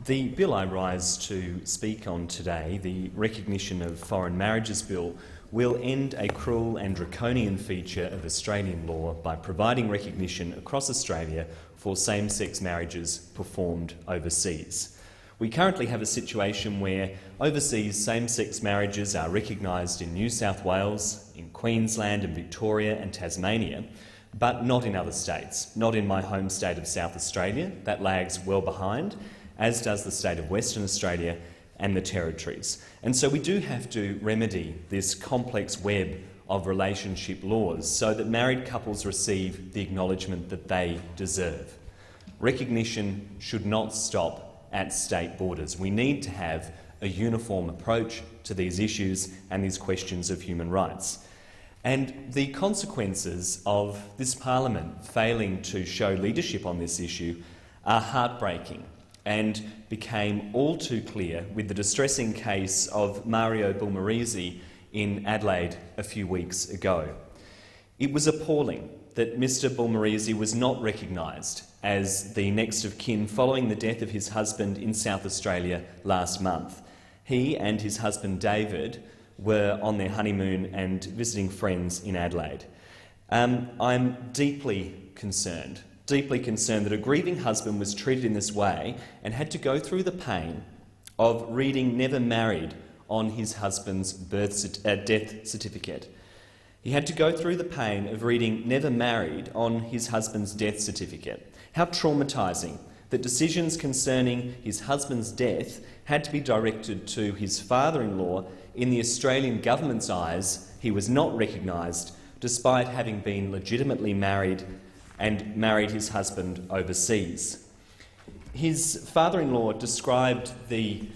The bill I rise to speak on today, the Recognition of Foreign Marriages Bill, will end a cruel and draconian feature of Australian law by providing recognition across Australia for same-sex marriages performed overseas. We currently have a situation where overseas same-sex marriages are recognised in New South Wales, in Queensland and Victoria and Tasmania, but not in other states. Not in my home state of South Australia, that lags well behind, as does the state of Western Australia and the Territories. And so we do have to remedy this complex web of relationship laws so that married couples receive the acknowledgement that they deserve. Recognition should not stop at state borders. We need to have a uniform approach to these issues and these questions of human rights. And the consequences of this Parliament failing to show leadership on this issue are heartbreaking and became all too clear with the distressing case of Mario Bulmarizi in Adelaide a few weeks ago. It was appalling that Mr Bulmarizi was not recognised as the next of kin following the death of his husband in South Australia last month. He and his husband David were on their honeymoon and visiting friends in Adelaide. I'm deeply concerned that a grieving husband was treated in this way and had to go through the pain of reading "never married" on his husband's death certificate. He had to go through the pain of reading "never married" on his husband's death certificate. How traumatising that decisions concerning his husband's death had to be directed to his father-in-law. In the Australian government's eyes, he was not recognised, despite having been legitimately married and married his husband overseas. His father-in-law described the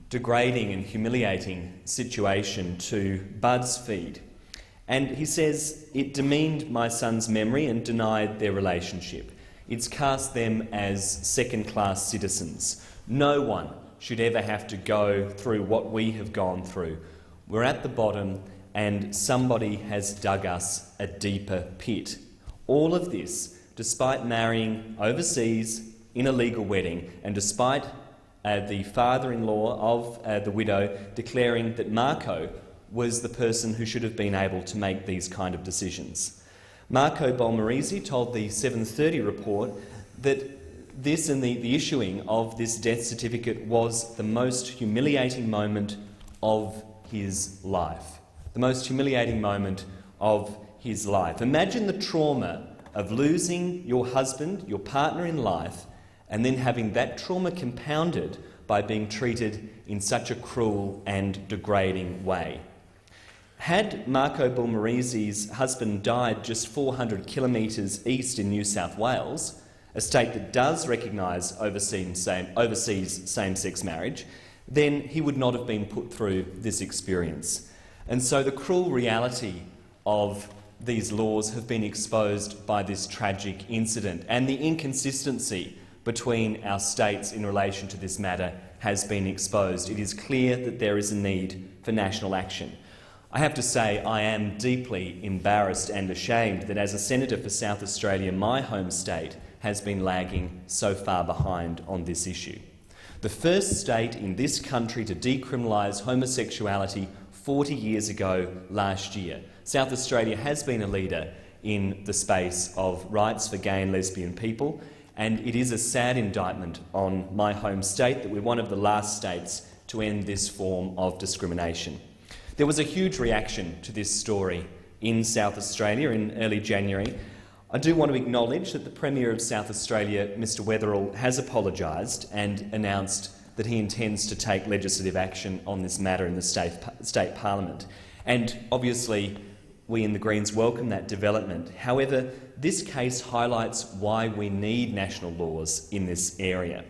degrading and humiliating situation to BuzzFeed, and he says, "It demeaned my son's memory and denied their relationship. It's cast them as second-class citizens. No one should ever have to go through what we have gone through. We're at the bottom and somebody has dug us a deeper pit." All of this despite marrying overseas in a legal wedding and despite the father-in-law of the widow declaring that Marco was the person who should have been able to make these kind of decisions. Marco Bulmarizi told the 7:30 report that this and the issuing of this death certificate was the most humiliating moment of his life. The most humiliating moment of his life. Imagine the trauma of losing your husband, your partner in life, and then having that trauma compounded by being treated in such a cruel and degrading way. Had Marco Bulmarizi's husband died just 400 kilometres east in New South Wales, a state that does recognise overseas same-sex marriage, then he would not have been put through this experience. And so the cruel reality of these laws have been exposed by this tragic incident, and the inconsistency between our states in relation to this matter has been exposed. It is clear that there is a need for national action. I have to say I am deeply embarrassed and ashamed that as a senator for South Australia, my home state has been lagging so far behind on this issue. The first state in this country to decriminalise homosexuality 40 years ago last year. South Australia has been a leader in the space of rights for gay and lesbian people, and it is a sad indictment on my home state that we're one of the last states to end this form of discrimination. There was a huge reaction to this story in South Australia in early January. I do want to acknowledge that the Premier of South Australia, Mr Weatherill, has apologised and announced that he intends to take legislative action on this matter in the state parliament. And obviously, we in the Greens welcome that development. However, this case highlights why we need national laws in this area.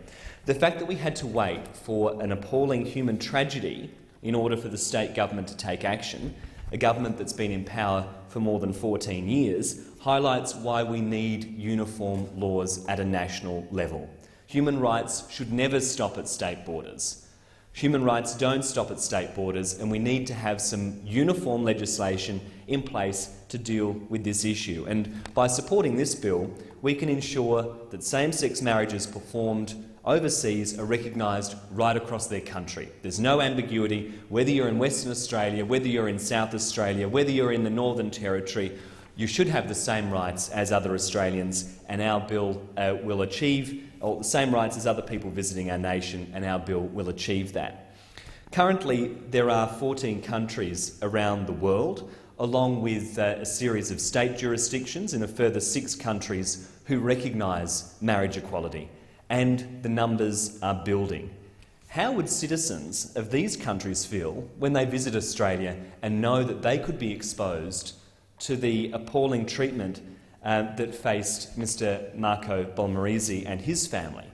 The fact that we had to wait for an appalling human tragedy in order for the state government to take action, a government that's been in power for more than 14 years, highlights why we need uniform laws at a national level. Human rights should never stop at state borders. Human rights don't stop at state borders, and we need to have some uniform legislation in place to deal with this issue. And by supporting this bill, we can ensure that same-sex marriages performed overseas are recognised right across their country. There's no ambiguity, whether you're in Western Australia, whether you're in South Australia, whether you're in the Northern Territory, you should have the same rights as other Australians, and our bill will achieve the same rights as other people visiting our nation, and our bill will achieve that. Currently, there are 14 countries around the world, along with a series of state jurisdictions in a further 6 countries who recognise marriage equality, and the numbers are building. How would citizens of these countries feel when they visit Australia and know that they could be exposed to the appalling treatment that faced Mr Marco Bolmarese and his family?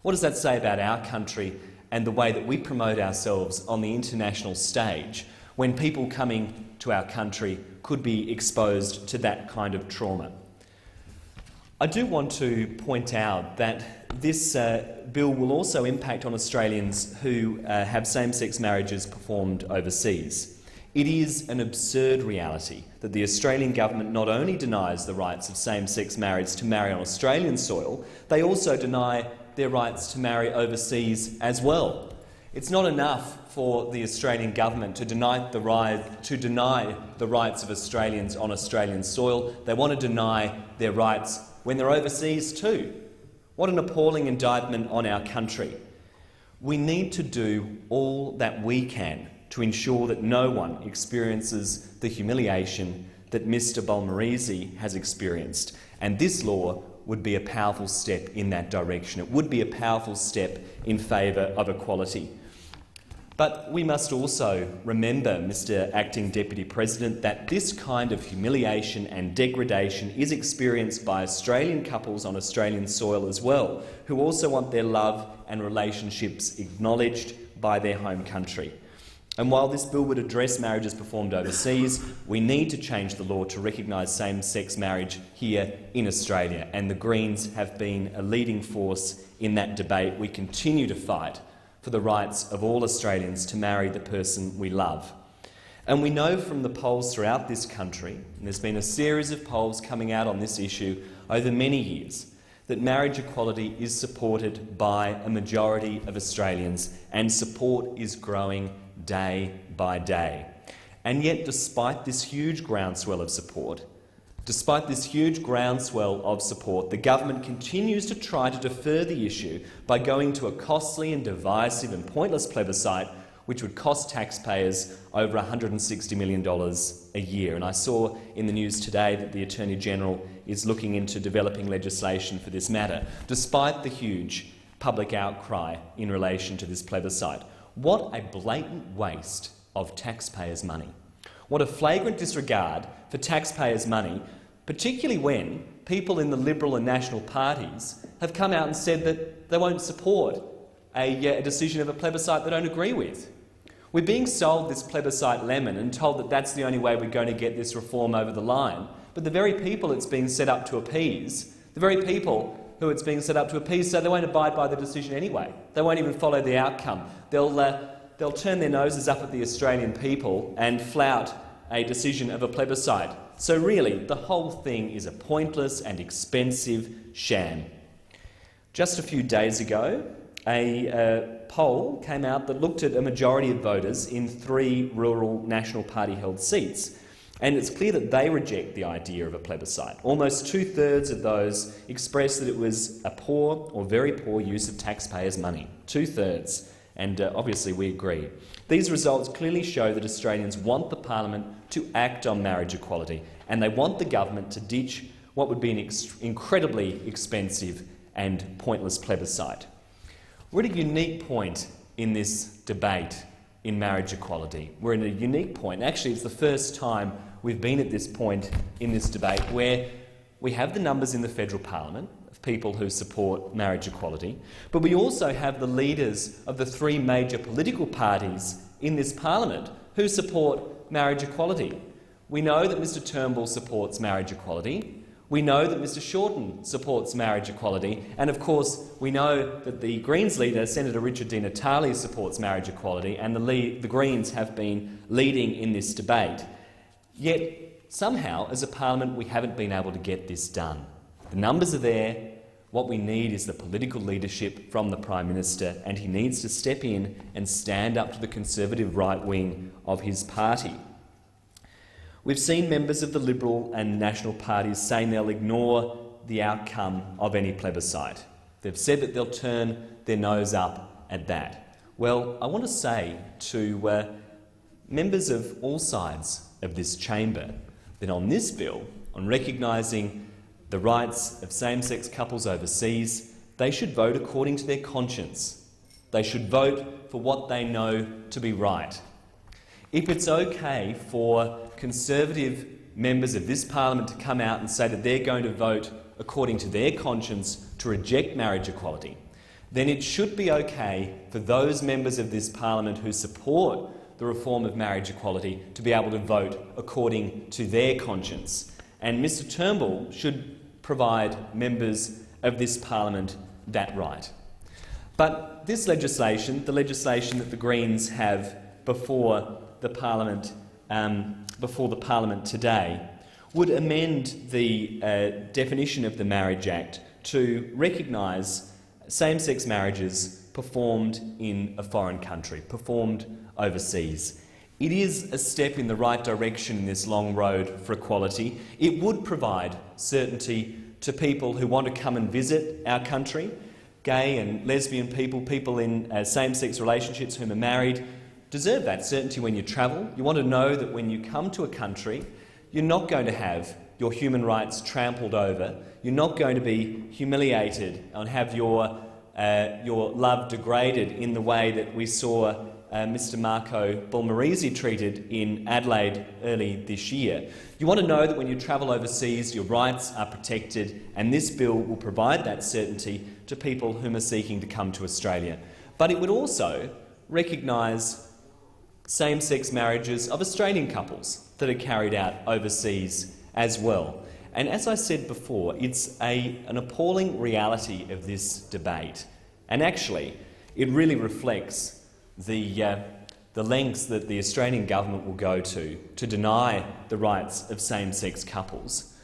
What does that say about our country and the way that we promote ourselves on the international stage when people coming to our country could be exposed to that kind of trauma? I do want to point out that this bill will also impact on Australians who have same-sex marriages performed overseas. It is an absurd reality that the Australian government not only denies the rights of same-sex marriage to marry on Australian soil, they also deny their rights to marry overseas as well. It's not enough for the Australian government to deny the rights of Australians on Australian soil. They want to deny their rights when they're overseas too. What an appalling indictment on our country. We need to do all that we can to ensure that no one experiences the humiliation that Mr Bolmarese has experienced, and this law would be a powerful step in that direction. It would be a powerful step in favour of equality. But we must also remember, Mr Acting Deputy President, that this kind of humiliation and degradation is experienced by Australian couples on Australian soil as well, who also want their love and relationships acknowledged by their home country. And while this bill would address marriages performed overseas, we need to change the law to recognise same-sex marriage here in Australia, and the Greens have been a leading force in that debate. We continue to fight for the rights of all Australians to marry the person we love. And we know from the polls throughout this country, and there's been a series of polls coming out on this issue over many years, that marriage equality is supported by a majority of Australians, and support is growing day by day. And yet, despite this huge groundswell of support, the government continues to try to defer the issue by going to a costly and divisive and pointless plebiscite which would cost taxpayers over $160 million a year. And I saw in the news today that the Attorney-General is looking into developing legislation for this matter, despite the huge public outcry in relation to this plebiscite. What a blatant waste of taxpayers' money. What a flagrant disregard for taxpayers' money, particularly when people in the Liberal and National parties have come out and said that they won't support a decision of a plebiscite they don't agree with. We're being sold this plebiscite lemon and told that that's the only way we're going to get this reform over the line. But the very people it's being set up to appease, say they won't abide by the decision anyway. They won't even follow the outcome. They'll turn their noses up at the Australian people and flout a decision of a plebiscite. So really, the whole thing is a pointless and expensive sham. Just a few days ago, a poll came out that looked at a majority of voters in 3 rural National Party-held seats, and it's clear that they reject the idea of a plebiscite. Almost 2/3 of those expressed that it was a poor or very poor use of taxpayers' money. 2/3. And obviously we agree. These results clearly show that Australians want the Parliament to act on marriage equality, and they want the government to ditch what would be an incredibly expensive and pointless plebiscite. We're at a unique point in this debate in marriage equality. We're in a unique point. Actually, it's the first time we've been at this point in this debate where we have the numbers in the federal parliament of people who support marriage equality, but we also have the leaders of the 3 major political parties in this parliament who support marriage equality. We know that Mr Turnbull supports marriage equality. We know that Mr Shorten supports marriage equality, and of course we know that the Greens leader, Senator Richard Di Natale, supports marriage equality, and the Greens have been leading in this debate. Yet somehow, as a parliament, we haven't been able to get this done. The numbers are there, What we need is the political leadership from the Prime Minister, and he needs to step in and stand up to the Conservative right wing of his party. We've seen members of the Liberal and National parties saying they'll ignore the outcome of any plebiscite. They've said that they'll turn their nose up at that. Well, I want to say to members of all sides of this chamber that on this bill, on recognising the rights of same-sex couples overseas, they should vote according to their conscience. They should vote for what they know to be right. If it's okay for Conservative members of this Parliament to come out and say that they're going to vote according to their conscience to reject marriage equality, then it should be okay for those members of this Parliament who support the reform of marriage equality to be able to vote according to their conscience. And Mr Turnbull should provide members of this Parliament that right. But this legislation, the legislation that the Greens have before the Parliament today, would amend the definition of the Marriage Act to recognise same-sex marriages performed in a foreign country, performed overseas. It is a step in the right direction in this long road for equality. It would provide certainty to people who want to come and visit our country. Gay and lesbian people, people in same-sex relationships whom are married, deserve that certainty when you travel. You want to know that when you come to a country, you're not going to have your human rights trampled over. You're not going to be humiliated and have your love degraded in the way that we saw Mr Marco Bulmarisi treated in Adelaide early this year. You want to know that when you travel overseas, your rights are protected, and this bill will provide that certainty to people whom are seeking to come to Australia. But it would also recognise same-sex marriages of Australian couples that are carried out overseas as well. And as I said before, it's an appalling reality of this debate. And actually, it really reflects the lengths that the Australian government will go to deny the rights of same-sex couples.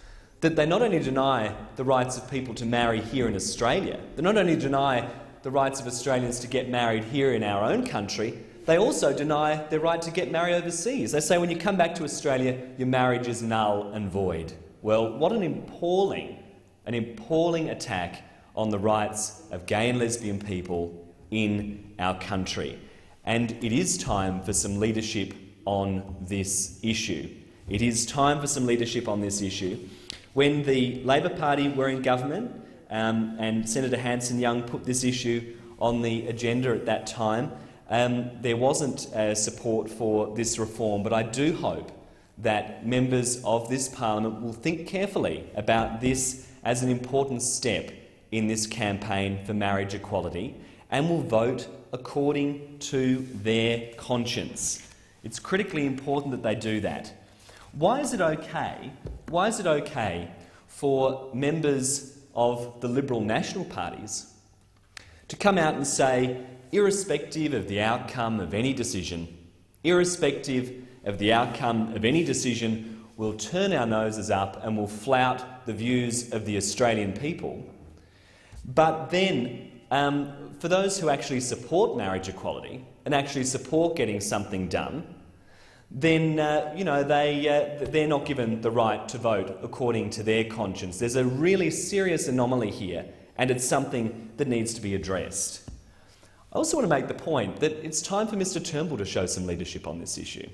That they not only deny the rights of people to marry here in Australia, they not only deny the rights of Australians to get married here in our own country, they also deny their right to get married overseas. They say when you come back to Australia, your marriage is null and void. Well, what an appalling attack on the rights of gay and lesbian people in our country. And it is time for some leadership on this issue. It is time for some leadership on this issue. When the Labor Party were in government, and Senator Hanson-Young put this issue on the agenda at that time, there wasn't support for this reform, but I do hope that members of this Parliament will think carefully about this as an important step in this campaign for marriage equality and will vote according to their conscience. It's critically important that they do that. Why is it okay? Why is it okay for members of the Liberal National parties to come out and say, irrespective of the outcome of any decision, we'll turn our noses up and we'll flout the views of the Australian people. But then, for those who actually support marriage equality and actually support getting something done, then they're not given the right to vote according to their conscience. There's a really serious anomaly here, and it's something that needs to be addressed. I also want to make the point that it's time for Mr Turnbull to show some leadership on this issue.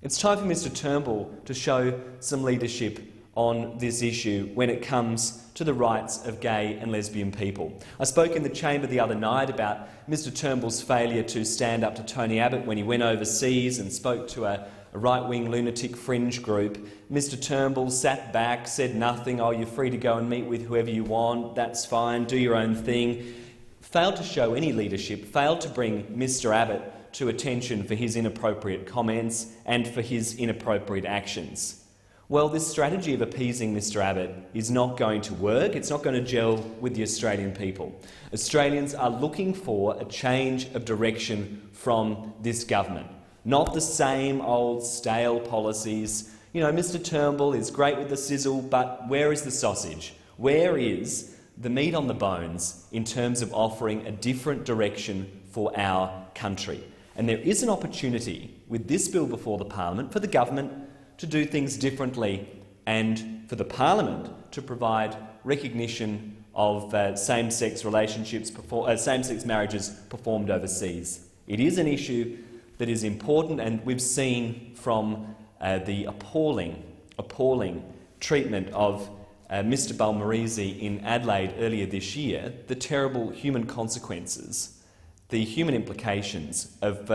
It's time for Mr Turnbull to show some leadership on this issue when it comes to the rights of gay and lesbian people. I spoke in the chamber the other night about Mr Turnbull's failure to stand up to Tony Abbott when he went overseas and spoke to a right-wing lunatic fringe group. Mr Turnbull sat back, said nothing. Oh, you're free to go and meet with whoever you want, that's fine, do your own thing. Failed to show any leadership, failed to bring Mr Abbott to attention for his inappropriate comments and for his inappropriate actions. Well, this strategy of appeasing Mr Abbott is not going to work. It's not going to gel with the Australian people. Australians are looking for a change of direction from this government. Not the same old stale policies. You know, Mr Turnbull is great with the sizzle, but where is the sausage? Where is the meat on the bones in terms of offering a different direction for our country. And there is an opportunity with this bill before the Parliament for the government to do things differently and for the Parliament to provide recognition of same-sex relationships, same-sex marriages performed overseas. It is an issue that is important, and we've seen from the appalling treatment of Mr Balmerizi in Adelaide earlier this year, the terrible human consequences, the human implications of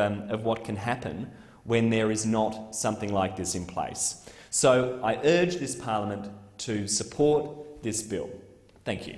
what can happen when there is not something like this in place. So I urge this Parliament to support this bill. Thank you.